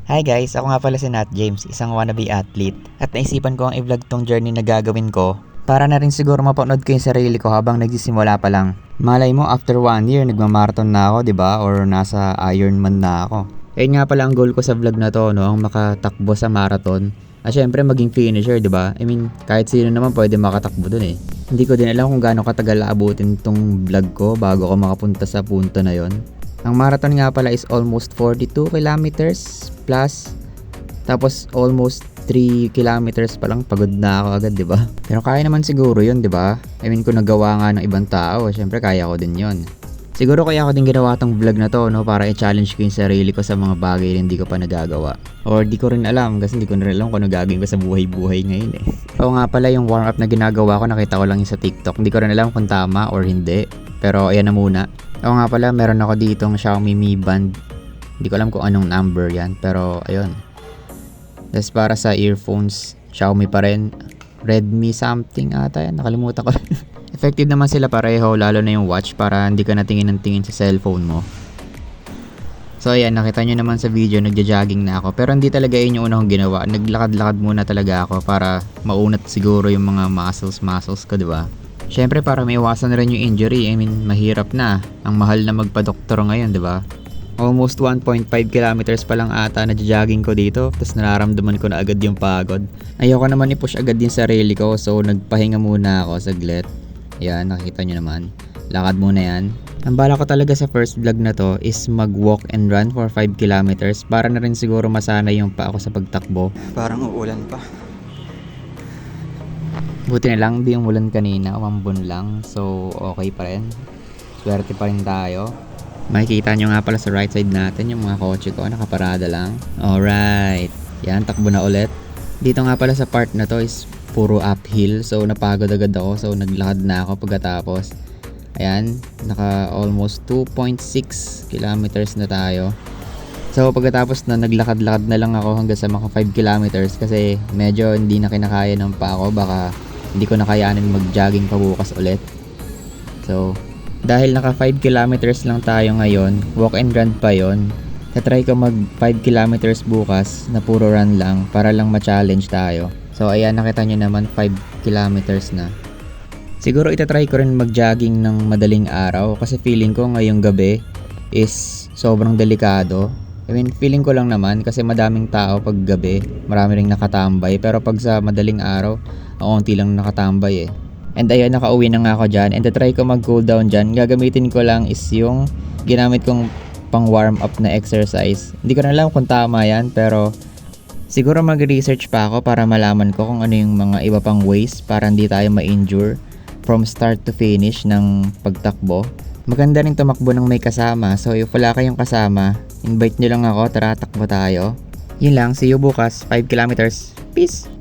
Hi guys, ako nga pala si Nat James, isang wannabe athlete. At naisipan ko ang i-vlog tong journey na gagawin ko para na rin siguro mapanood ko yung sarili ko habang nagsisimula pa lang. Malay mo, after 1 year, nagmamarathon na ako, 'di ba? Or nasa Ironman na ako. Ayun nga pala ang goal ko sa vlog na to, no? Ang makatakbo sa marathon. At syempre maging finisher, 'di ba? I mean, kahit sino naman pwede makatakbo dun eh. Hindi ko din alam kung gaano katagal aabutin tong vlog ko bago ako makapunta sa punto na yon. Ang marathon nga pala is almost 42 kilometers plus. Tapos almost 3 kilometers pa lang pagod na ako agad, 'di ba? Pero kaya naman siguro 'yun, 'di ba? I mean, kung nagawa nga ng ibang tao, syempre kaya ko din 'yon. Siguro kaya ko din ginawa tong vlog na to, no, para i-challenge ko yung sarili ko sa mga bagay na hindi ko pa nagagawa. Or di ko rin alam kasi hindi ko rin alam kung ano gagawin ko sa buhay-buhay ngayon eh. Oo nga pala, yung warm up na ginagawa ko, nakita ko lang yung sa TikTok. Hindi ko rin alam kung tama or hindi. Pero ayan na muna. Oo nga pala, meron ako ditong Xiaomi Mi Band. Hindi ko alam kung anong number yan, pero ayun. Tapos para sa earphones, Xiaomi pa rin. Redmi something ata yan, nakalimutan ko. Effective naman sila pareho, lalo na yung watch para hindi ka natingin ng tingin sa cellphone mo. So ayan, nakita nyo naman sa video, nagja-jogging na ako. Pero hindi talaga yun yung una kong ginawa. Naglakad-lakad muna talaga ako para maunat siguro yung mga muscles ko, di ba? Syempre para may iwasan na rin yung injury. I mean, mahirap na. Ang mahal na magpa-doktor ngayon, di ba? Almost 1.5 kilometers pa lang ata na jogging ko dito. Tapos nararamdaman ko na agad yung pagod. Ayoko naman i-push agad yung sarili ko. So nagpahinga muna ako saglit. Yan, nakikita nyo naman. Lakad muna yan. Ang bala ko talaga sa first vlog na to is mag-walk and run for 5 kilometers. Para na rin siguro masanay yung pa ako sa pagtakbo. Parang uulan pa. Buti na lang, di umulan kanina. Umambon lang. So, okay pa rin. Swerte pa rin tayo. Makikita nyo nga pala sa right side natin yung mga kotse ko. Nakaparada lang. Alright. Yan, takbo na ulit. Dito nga pala sa part na to is puro uphill. So, napagod agad ako. So, naglakad na ako pagkatapos. Ayan, naka almost 2.6 kilometers na tayo. So, pagkatapos na naglakad-lakad na lang ako hanggang sa mga 5 kilometers kasi medyo hindi na kinakaya ng pa ako. Baka hindi ko na kayanin mag-jogging pa bukas ulit. So, dahil naka 5 kilometers lang tayo ngayon, walk and run pa yon. Tatry ko mag 5 kilometers bukas na puro run lang para lang ma-challenge tayo. So ayan, nakita nyo naman 5 kilometers na. Siguro itatry ko rin mag-jogging ng madaling araw kasi feeling ko ngayong gabi is sobrang delikado. I mean, feeling ko lang naman kasi madaming tao pag gabi, marami ring nakatambay. Pero pag sa madaling araw, onti lang nakatambay eh. And ayan, nakauwi na nga ako dyan. And try ko mag-cool down dyan. Gagamitin ko lang is yung ginamit kong pang warm up na exercise. Hindi ko na alam kung tama yan, pero siguro mag-research pa ako para malaman ko kung ano yung mga iba pang ways para hindi tayo ma-injure from start to finish ng pagtakbo. Maganda rin tumakbo ng may kasama. So if wala kayong kasama, invite nyo lang ako, tara takbo tayo. Yun lang, see you bukas, 5 kilometers. Peace!